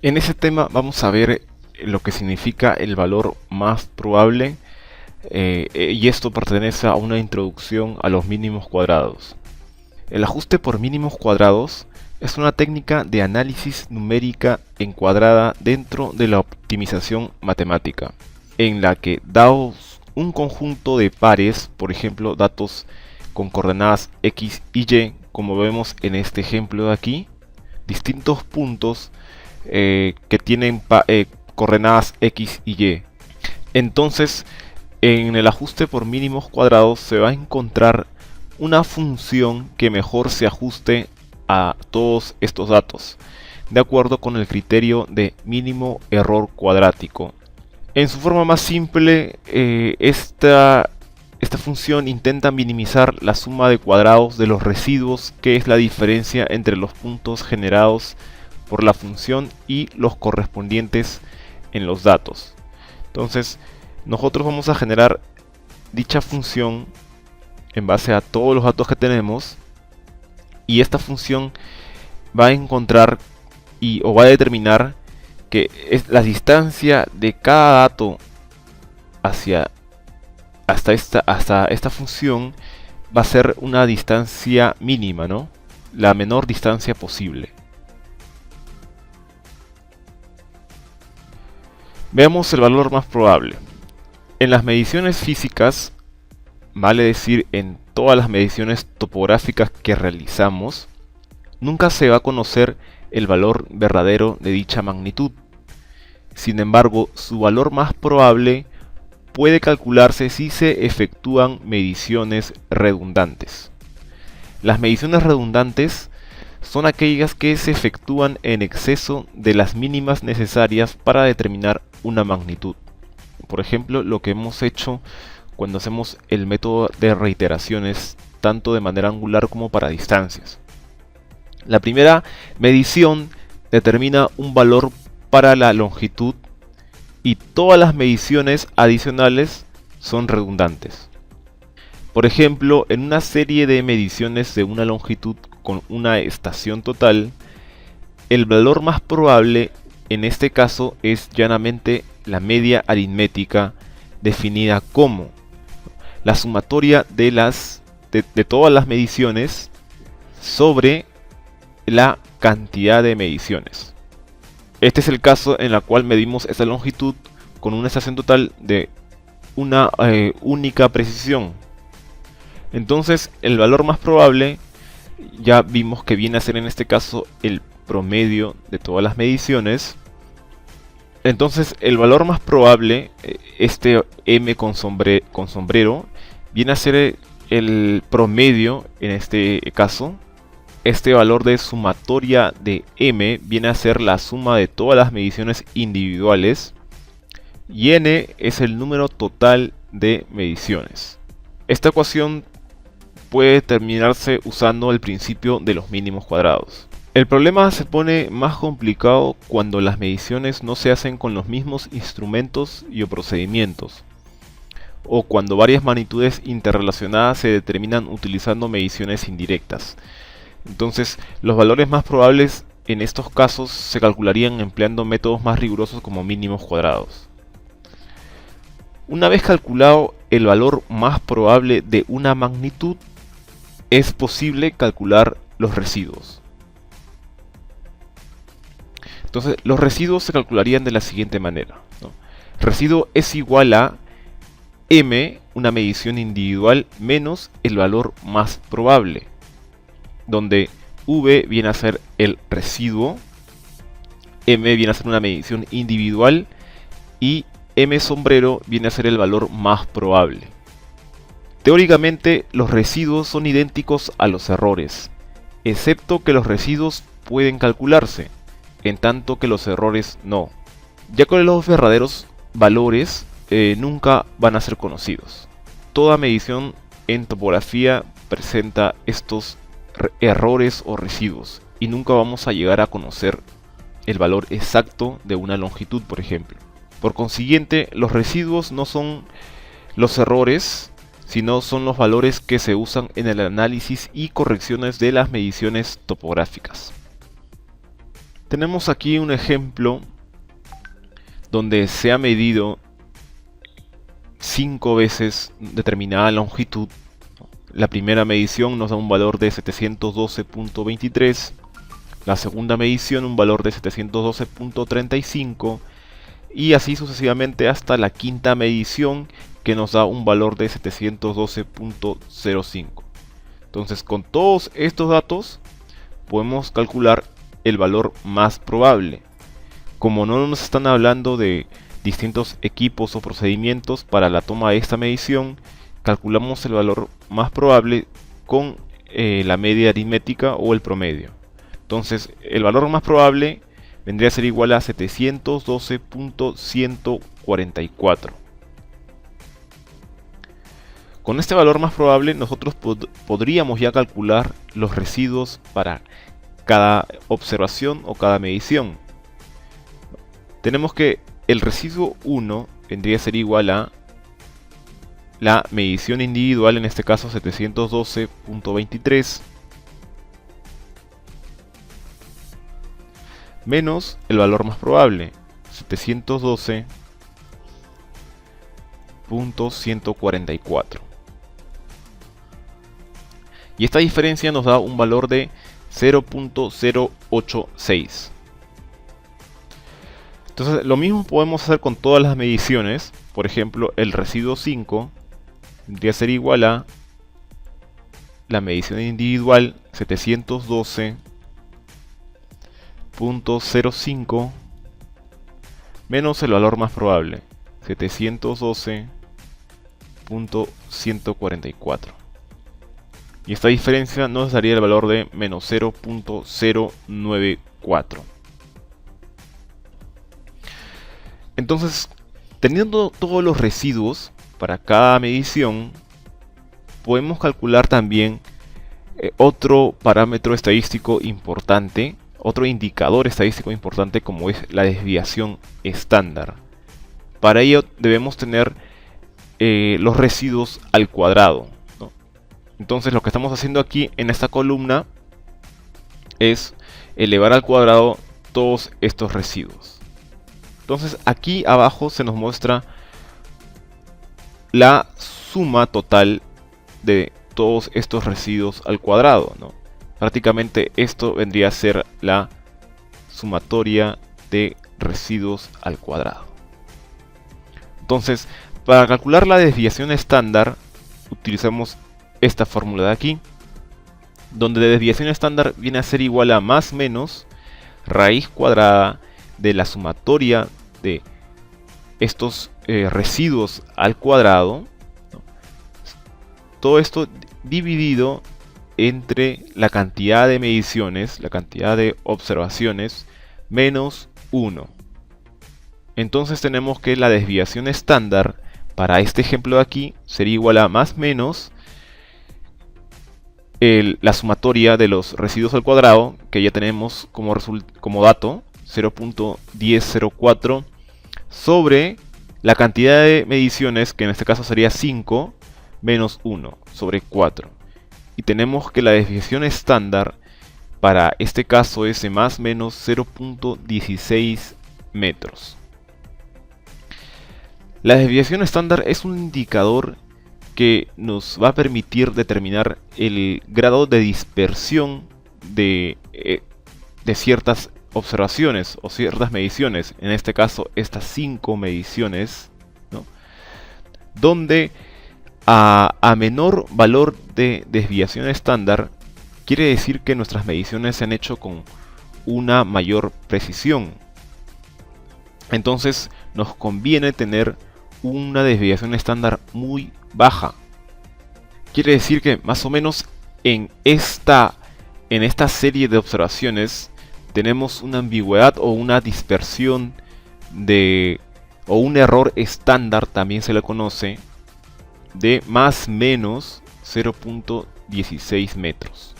En ese tema vamos a ver lo que significa el valor más probable, y esto pertenece a una introducción a los mínimos cuadrados. El ajuste por mínimos cuadrados es una técnica de análisis numérica encuadrada dentro de la optimización matemática, en la que dados un conjunto de pares, por ejemplo datos con coordenadas x y y, como vemos en este ejemplo de aquí, distintos puntos que tienen coordenadas x y y. Entonces, en el ajuste por mínimos cuadrados se va a encontrar una función que mejor se ajuste a todos estos datos, de acuerdo con el criterio de mínimo error cuadrático. En su forma más simple, esta función intenta minimizar la suma de cuadrados de los residuos, que es la diferencia entre los puntos generados por la función y los correspondientes en los datos. Entonces, nosotros vamos a generar dicha función en base a todos los datos que tenemos, y esta función va a encontrar o va a determinar que es la distancia de cada dato hasta esta función va a ser una distancia mínima, ¿no? La menor distancia posible. Veamos el valor más probable. En las mediciones físicas, vale decir en todas las mediciones topográficas que realizamos, nunca se va a conocer el valor verdadero de dicha magnitud. Sin embargo, su valor más probable puede calcularse si se efectúan mediciones redundantes. Las mediciones redundantes son aquellas que se efectúan en exceso de las mínimas necesarias para determinar una magnitud. Por ejemplo, lo que hemos hecho cuando hacemos el método de reiteraciones, tanto de manera angular como para distancias. La primera medición determina un valor para la longitud, y todas las mediciones adicionales son redundantes. Por ejemplo, en una serie de mediciones de una longitud con una estación total, el valor más probable en este caso es llanamente la media aritmética, definida como la sumatoria de todas las mediciones sobre la cantidad de mediciones. Este es el caso en el cual medimos esta longitud con una estación total de una única precisión. Entonces, el valor más probable ya vimos que viene a ser en este caso el promedio de todas las mediciones. Entonces, el valor más probable, este m con sombrero, viene a ser el promedio en este caso. Este valor de sumatoria de m viene a ser la suma de todas las mediciones individuales, y n es el número total de mediciones. Esta ecuación puede determinarse usando el principio de los mínimos cuadrados. El problema se pone más complicado cuando las mediciones no se hacen con los mismos instrumentos y procedimientos, o cuando varias magnitudes interrelacionadas se determinan utilizando mediciones indirectas. Entonces, los valores más probables en estos casos se calcularían empleando métodos más rigurosos como mínimos cuadrados. Una vez calculado el valor más probable de una magnitud, es posible calcular los residuos. Entonces, los residuos se calcularían de la siguiente manera, ¿no? Residuo es igual a m, una medición individual, menos el valor más probable, donde v viene a ser el residuo, m viene a ser una medición individual y m sombrero viene a ser el valor más probable. Teóricamente, los residuos son idénticos a los errores, excepto que los residuos pueden calcularse, en tanto que los errores no, ya que los verdaderos valores nunca van a ser conocidos. Toda medición en topografía presenta estos errores o residuos, y nunca vamos a llegar a conocer el valor exacto de una longitud, por ejemplo. Por consiguiente, los residuos no son los errores, sino son los valores que se usan en el análisis y correcciones de las mediciones topográficas. Tenemos aquí un ejemplo donde se ha medido 5 veces determinada longitud. La primera medición nos da un valor de 712.23, la segunda medición un valor de 712.35 y así sucesivamente hasta la quinta medición, que nos da un valor de 712.05. Entonces, con todos estos datos podemos calcular el valor más probable. Como no nos están hablando de distintos equipos o procedimientos para la toma de esta medición, calculamos el valor más probable con la media aritmética o el promedio. Entonces, el valor más probable vendría a ser igual a 712.144. Con este valor más probable nosotros podríamos ya calcular los residuos para cada observación o cada medición. Tenemos que el residuo 1 vendría a ser igual a la medición individual, en este caso 712.23, menos el valor más probable, 712.144. Y esta diferencia nos da un valor de 0.086. Entonces, lo mismo podemos hacer con todas las mediciones. Por ejemplo, el residuo 5 vendría a ser igual a la medición individual 712.05 menos el valor más probable, 712.144. Y esta diferencia nos daría el valor de menos 0.094. Entonces, teniendo todos los residuos para cada medición, podemos calcular también otro parámetro estadístico importante, otro indicador estadístico importante, como es la desviación estándar. Para ello debemos tener los residuos al cuadrado, ¿no? Entonces, lo que estamos haciendo aquí en esta columna es elevar al cuadrado todos estos residuos. Entonces, aquí abajo se nos muestra la suma total de todos estos residuos al cuadrado, ¿no? Prácticamente esto vendría a ser la sumatoria de residuos al cuadrado. Entonces, para calcular la desviación estándar, utilizamos esta fórmula de aquí, donde la desviación estándar viene a ser igual a más menos raíz cuadrada de la sumatoria de estos residuos al cuadrado, ¿no? Todo esto dividido entre la cantidad de mediciones, la cantidad de observaciones, menos 1. Entonces tenemos que la desviación estándar para este ejemplo de aquí sería igual a más menos la sumatoria de los residuos al cuadrado, que ya tenemos como dato 0.1004, sobre la cantidad de mediciones, que en este caso sería 5, menos 1 sobre 4. Y tenemos que la desviación estándar para este caso es de más menos 0.16 metros. La desviación estándar es un indicador que nos va a permitir determinar el grado de dispersión de ciertas observaciones o ciertas mediciones, en este caso estas 5 mediciones, ¿no? Donde a menor valor de desviación estándar quiere decir que nuestras mediciones se han hecho con una mayor precisión. Entonces nos conviene tener una desviación estándar muy baja. Quiere decir que más o menos en esta serie de observaciones tenemos una ambigüedad o una dispersión o un error estándar, también se le conoce, de más menos 0.16 metros.